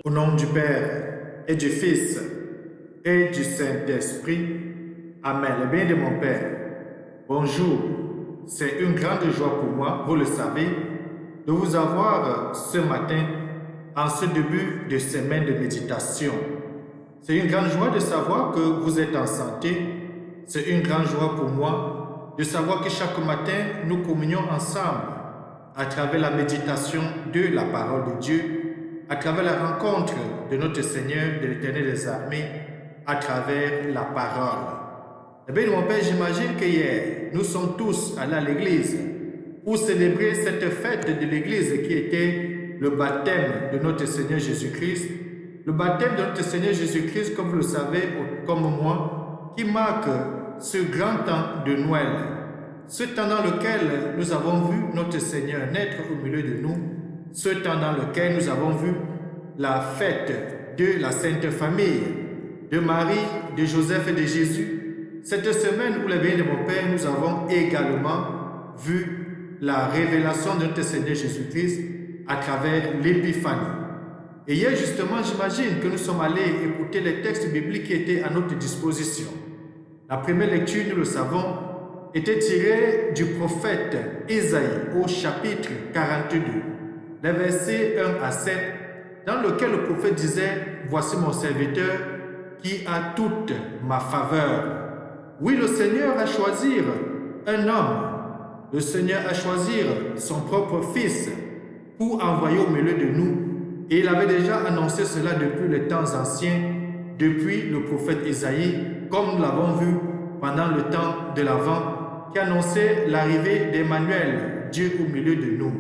Au nom du Père et du Fils et du Saint-Esprit, Amen. Le bien de mon Père, bonjour. C'est une grande joie pour moi, vous le savez, de vous avoir ce matin en ce début de semaine de méditation. C'est une grande joie de savoir que vous êtes en santé. C'est une grande joie pour moi de savoir que chaque matin, nous communions ensemble à travers la méditation de la parole de Dieu, à travers la rencontre de notre Seigneur, de l'Éternel des armées, à travers la parole. Eh bien, mon Père, j'imagine qu'hier, nous sommes tous allés à l'église pour célébrer cette fête de l'église qui était le baptême de notre Seigneur Jésus-Christ. Le baptême de notre Seigneur Jésus-Christ, comme vous le savez, comme moi, qui marque ce grand temps de Noël. Ce temps dans lequel nous avons vu notre Seigneur naître au milieu de nous. Ce temps dans lequel nous avons vu la fête de la Sainte Famille, de Marie, de Joseph et de Jésus. Cette semaine où les bénis de mon Père, nous avons également vu la révélation de notre Seigneur Jésus-Christ à travers l'épiphanie. Et hier justement, j'imagine que nous sommes allés écouter les textes bibliques qui étaient à notre disposition. La première lecture, nous le savons, était tirée du prophète Isaïe au chapitre 42. Les versets 1 à 7, dans lequel le prophète disait « Voici mon serviteur qui a toute ma faveur. » Oui, le Seigneur a choisi un homme. Le Seigneur a choisi son propre fils pour envoyer au milieu de nous. Et il avait déjà annoncé cela depuis les temps anciens, depuis le prophète Isaïe, comme nous l'avons vu pendant le temps de l'Avent, qui annonçait l'arrivée d'Emmanuel, Dieu au milieu de nous.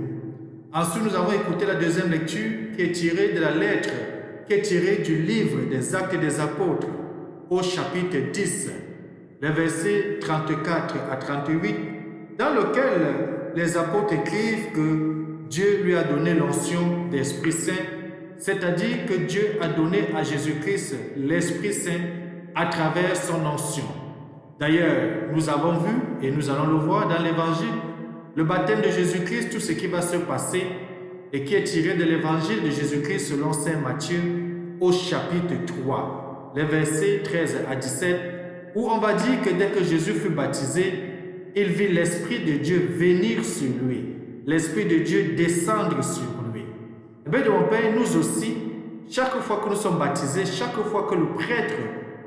Ensuite, nous avons écouté la deuxième lecture qui est tirée de la lettre, qui est tirée du livre des Actes des Apôtres au chapitre 10, les versets 34 à 38, dans lequel les apôtres écrivent que Dieu lui a donné l'onction d'Esprit Saint, c'est-à-dire que Dieu a donné à Jésus-Christ l'Esprit Saint à travers son onction. D'ailleurs, nous avons vu, et nous allons le voir dans l'Évangile, le baptême de Jésus-Christ, tout ce qui va se passer et qui est tiré de l'évangile de Jésus-Christ selon saint Matthieu au chapitre 3, les versets 13 à 17, où on va dire que dès que Jésus fut baptisé, il vit l'Esprit de Dieu venir sur lui, l'Esprit de Dieu descendre sur lui. Et bien de mon Père, nous aussi, chaque fois que nous sommes baptisés, chaque fois que le prêtre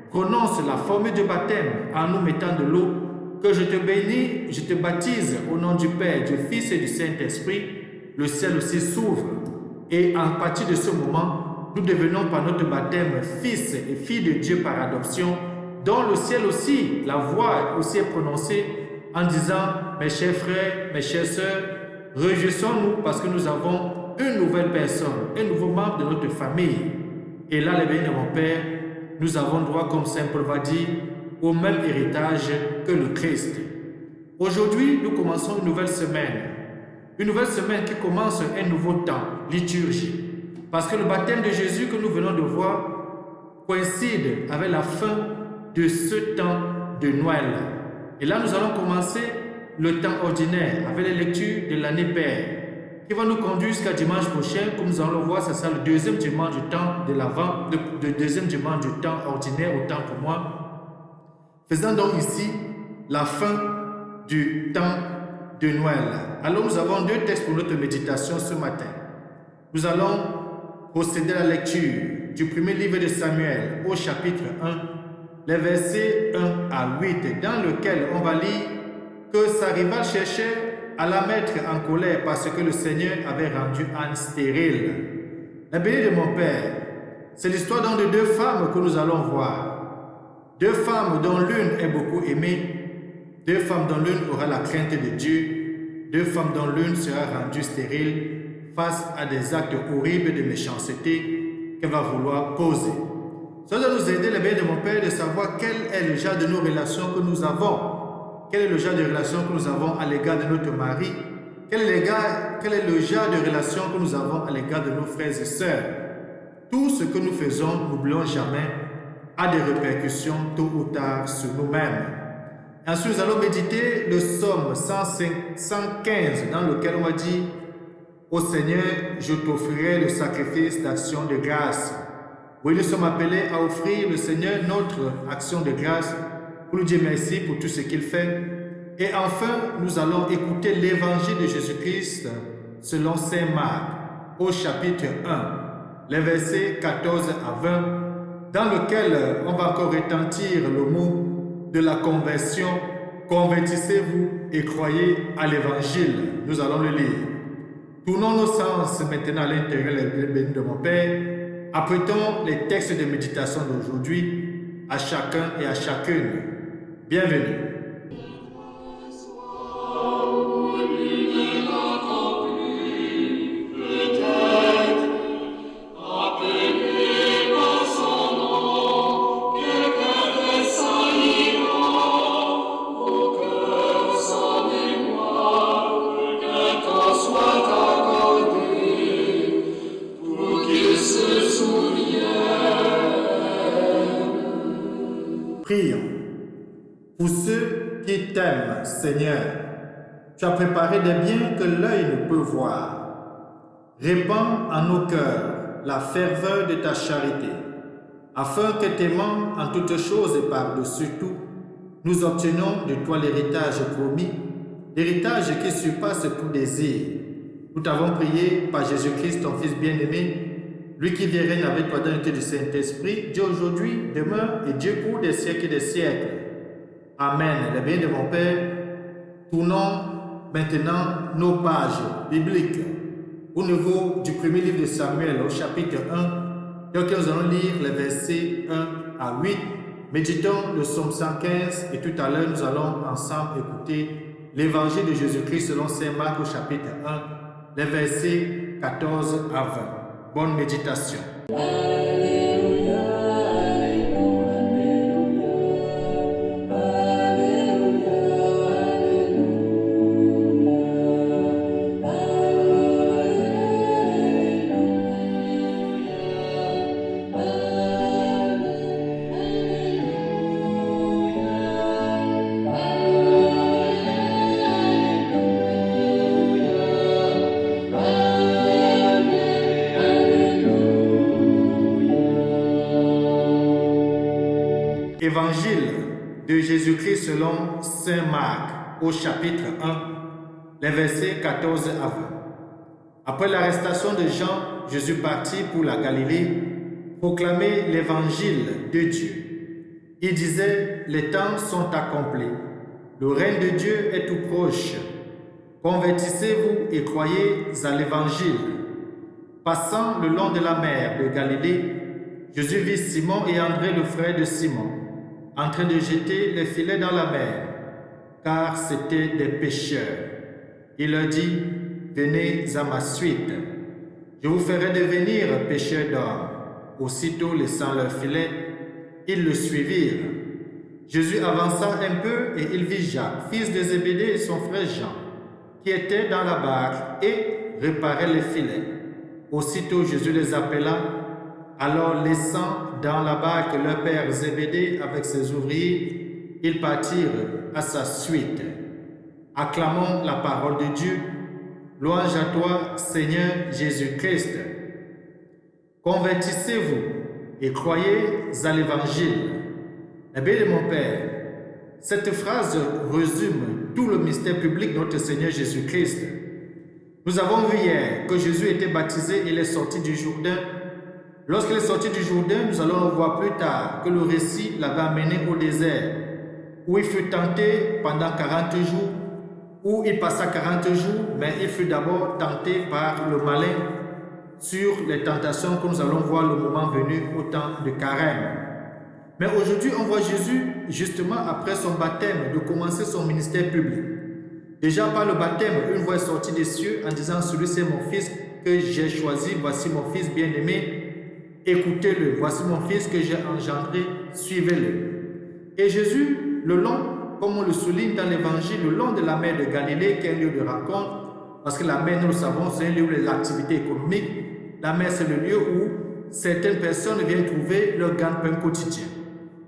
prononce la formule de baptême en nous mettant de l'eau, que je te bénis, je te baptise au nom du Père, du Fils et du Saint-Esprit, le ciel aussi s'ouvre. Et à partir de ce moment, nous devenons par notre baptême fils et filles de Dieu par adoption, dont le ciel aussi, la voix aussi est prononcée en disant, mes chers frères, mes chères sœurs, réjouissons-nous parce que nous avons une nouvelle personne, un nouveau membre de notre famille. Et là, les bénis de mon Père, nous avons droit, comme Saint Paul va dire, au même héritage que le Christ. Aujourd'hui, nous commençons une nouvelle semaine qui commence un nouveau temps, liturgie. Parce que le baptême de Jésus que nous venons de voir coïncide avec la fin de ce temps de Noël. Et là, nous allons commencer le temps ordinaire avec les lectures de l'année Père, qui va nous conduire jusqu'à dimanche prochain. Comme nous allons le voir, c'est ça le deuxième dimanche du temps de l'Avent, le deuxième dimanche du temps ordinaire, autant pour moi. Faisant donc ici la fin du temps de Noël. Alors nous avons deux textes pour notre méditation ce matin. Nous allons procéder à la lecture du premier livre de Samuel au chapitre 1, les versets 1 à 8, dans lequel on va lire que sa rivale cherchait à la mettre en colère parce que le Seigneur avait rendu Anne stérile. La bénie de mon Père, c'est l'histoire donc de deux femmes que nous allons voir. Deux femmes dont l'une est beaucoup aimée, deux femmes dont l'une aura la crainte de Dieu, deux femmes dont l'une sera rendue stérile face à des actes horribles de méchanceté qu'elle va vouloir poser. Ça doit nous aider, les bien de mon Père, de savoir quel est le genre de nos relations que nous avons. Quel est le genre de relations que nous avons à l'égard de notre mari? Quel est le genre de relations que nous avons à l'égard de nos frères et sœurs? Tout ce que nous faisons, n'oublions jamais, a des répercussions tôt ou tard sur nous-mêmes. Ensuite, nous allons méditer le psaume 115, dans lequel on va dire: « Ô Seigneur, je t'offrirai le sacrifice d'action de grâce. » Oui, nous sommes appelés à offrir le Seigneur notre action de grâce pour lui dire merci pour tout ce qu'il fait. Et enfin, nous allons écouter l'évangile de Jésus-Christ selon saint Marc au chapitre 1, les versets 14 à 20, dans lequel on va encore retentir le mot de la conversion. Convertissez-vous et croyez à l'évangile. Nous allons le lire. Tournons nos sens maintenant à l'intérieur des bénis de mon Père. Apprêtons les textes de méditation d'aujourd'hui à chacun et à chacune. Bienvenue. Prions. Pour ceux qui t'aiment, Seigneur, tu as préparé des biens que l'œil ne peut voir. Répands en nos cœurs la ferveur de ta charité, afin que t'aimant en toutes choses et par-dessus tout, nous obtenions de toi l'héritage promis, l'héritage qui surpasse tout désir. Nous t'avons prié par Jésus-Christ, ton Fils bien-aimé, lui qui vient règne avec toi dans l'unité du Saint-Esprit, Dieu aujourd'hui, demain et Dieu pour des siècles et des siècles. Amen. Les biens de mon Père, tournons maintenant nos pages bibliques au niveau du premier livre de Samuel, au chapitre 1, dans lequel nous allons lire les versets 1 à 8. Méditons le psaume 115 et tout à l'heure, nous allons ensemble écouter l'évangile de Jésus-Christ selon saint Marc au chapitre 1, les versets 14 à 20. Bonne méditation. Évangile de Jésus-Christ selon saint Marc au chapitre 1, les versets 14 à 20. Après l'arrestation de Jean, Jésus partit pour la Galilée, proclamer l'évangile de Dieu. Il disait: les temps sont accomplis, le règne de Dieu est tout proche. Convertissez-vous et croyez à l'évangile. Passant le long de la mer de Galilée, Jésus vit Simon et André, le frère de Simon, en train de jeter les filets dans la mer, car c'étaient des pêcheurs. Il leur dit: venez à ma suite, je vous ferai devenir pêcheurs d'hommes. Aussitôt laissant leurs filets, ils le suivirent. Jésus avança un peu et il vit Jacques, fils de Zébédée, et son frère Jean, qui étaient dans la barque et réparaient les filets. Aussitôt Jésus les appela. Alors, laissant dans la barque leur père Zébédée avec ses ouvriers, ils partirent à sa suite. Acclamons la parole de Dieu. Louange à toi, Seigneur Jésus-Christ. Convertissez-vous et croyez à l'évangile. Eh bien, mon Père, cette phrase résume tout le mystère public de notre Seigneur Jésus-Christ. Nous avons vu hier que Jésus était baptisé et il est sorti du Jourdain. Lorsqu'il est sorti du Jourdain, nous allons le voir plus tard que le récit l'avait amené au désert, où il fut tenté pendant 40 jours, où il passa 40 jours, mais il fut d'abord tenté par le malin sur les tentations que nous allons voir le moment venu au temps de Carême. Mais aujourd'hui, on voit Jésus, justement après son baptême, de commencer son ministère public. Déjà par le baptême, une voix est sortie des cieux en disant: celui-ci est mon fils que j'ai choisi, voici mon fils bien-aimé, Écoutez-le, voici mon fils que j'ai engendré, suivez-le. Et Jésus, le long, comme on le souligne dans l'évangile, le long de la mer de Galilée, qui est un lieu de rencontre, parce que la mer, nous le savons, c'est un lieu où l'activité économique. La mer, c'est le lieu où certaines personnes viennent trouver leur gagne-pain quotidien.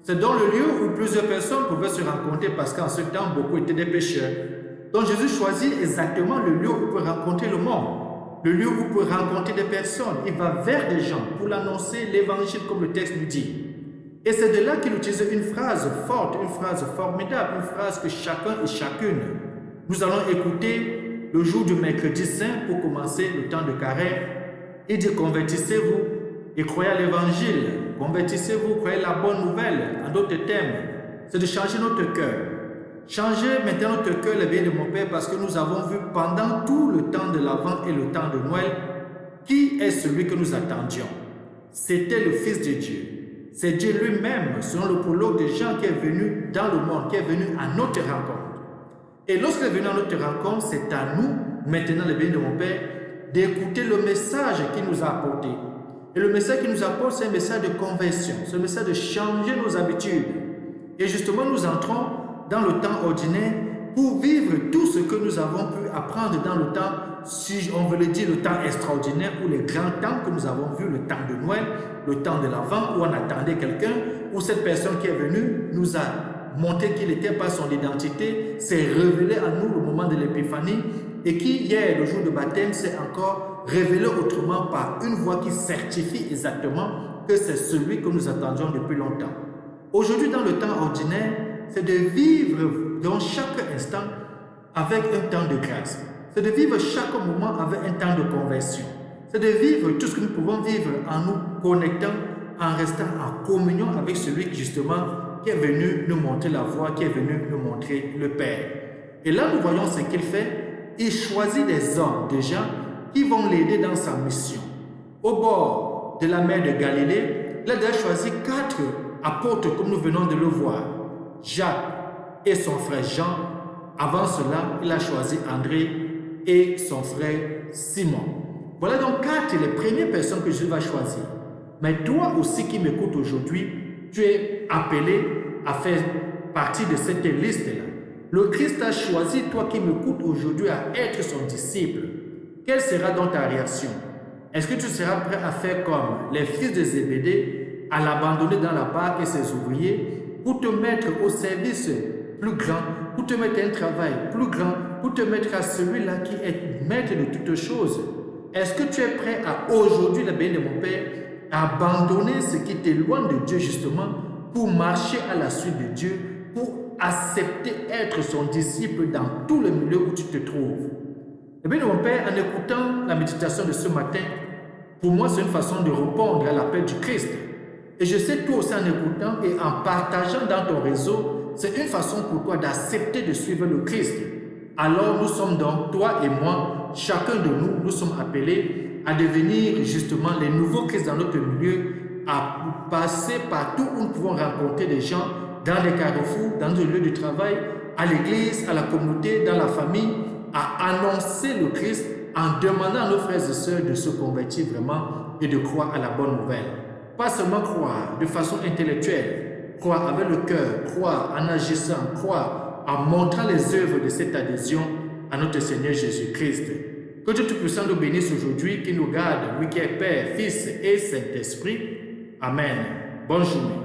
C'est dans le lieu où plusieurs personnes pouvaient se rencontrer parce qu'en ce temps, beaucoup étaient des pécheurs. Donc Jésus choisit exactement le lieu où il peut rencontrer le monde, le lieu où il peut rencontrer des personnes. Il va vers des gens pour l'annoncer l'évangile comme le texte nous dit. Et c'est de là qu'il utilise une phrase forte, une phrase formidable, une phrase que chacun et chacune, nous allons écouter le jour du mercredi saint pour commencer le temps de carême. Il dit convertissez-vous et croyez à l'évangile. Convertissez-vous, croyez la bonne nouvelle. En d'autres termes, c'est de changer notre cœur. Changer maintenant notre cœur, les biens de mon Père, parce que nous avons vu pendant tout le temps de l'Avent et le temps de Noël, qui est celui que nous attendions. C'était le Fils de Dieu. C'est Dieu lui-même, selon le prologue de Jean, qui est venu dans le monde, qui est venu à notre rencontre. Et lorsqu'il est venu à notre rencontre, c'est à nous, maintenant les biens de mon Père, d'écouter le message qu'il nous a apporté. Et le message qu'il nous apporte, c'est un message de conversion, c'est un message de changer nos habitudes. Et justement, nous entrons dans le temps ordinaire pour vivre tout ce que nous avons pu apprendre dans le temps, si on veut le dire, le temps extraordinaire ou les grands temps que nous avons vus, le temps de Noël, le temps de l'Avent, où on attendait quelqu'un, où cette personne qui est venue nous a montré qu'il n'était pas son identité, s'est révélé à nous le moment de l'épiphanie, et qui, hier, le jour de baptême, s'est encore révélé autrement par une voix qui certifie exactement que c'est celui que nous attendions depuis longtemps. Aujourd'hui, dans le temps ordinaire, c'est de vivre dans chaque instant avec un temps de grâce. C'est de vivre chaque moment avec un temps de conversion. C'est de vivre tout ce que nous pouvons vivre en nous connectant, en restant en communion avec celui qui, justement, qui est venu nous montrer la voie, qui est venu nous montrer le Père. Et là, nous voyons ce qu'il fait. Il choisit des hommes, des gens qui vont l'aider dans sa mission. Au bord de la mer de Galilée, il a déjà choisi 4 apôtres, comme nous venons de le voir. Jacques et son frère Jean. Avant cela, il a choisi André et son frère Simon. Voilà donc 4 les premières personnes que Jésus va choisir. Mais toi aussi qui m'écoutes aujourd'hui, tu es appelé à faire partie de cette liste-là. Le Christ a choisi, toi qui m'écoutes aujourd'hui, à être son disciple. Quelle sera donc ta réaction? Est-ce que tu seras prêt à faire comme les fils de Zébédée, à l'abandonner dans la barque et ses ouvriers, pour te mettre au service plus grand, pour te mettre à un travail plus grand, pour te mettre à celui-là qui est maître de toutes choses? Est-ce que tu es prêt à aujourd'hui, la bénédiction de mon Père, à abandonner ce qui t'éloigne de Dieu justement pour marcher à la suite de Dieu, pour accepter être son disciple dans tout le milieu où tu te trouves? Eh bien, mon Père, en écoutant la méditation de ce matin, pour moi, c'est une façon de répondre à l'appel du Christ. Et je sais, toi aussi, en écoutant et en partageant dans ton réseau, c'est une façon pour toi d'accepter de suivre le Christ. Alors, nous sommes donc, toi et moi, chacun de nous, nous sommes appelés à devenir justement les nouveaux Christ dans notre milieu, à passer partout où nous pouvons rencontrer des gens, dans les carrefours, dans le lieu du travail, à l'église, à la communauté, dans la famille, à annoncer le Christ en demandant à nos frères et sœurs de se convertir vraiment et de croire à la bonne nouvelle. Pas seulement croire de façon intellectuelle, croire avec le cœur, croire en agissant, croire en montrant les œuvres de cette adhésion à notre Seigneur Jésus-Christ. Que Dieu Tout-Puissant nous bénisse aujourd'hui, qui nous garde, lui qui est Père, Fils et Saint-Esprit. Amen. Bonne journée.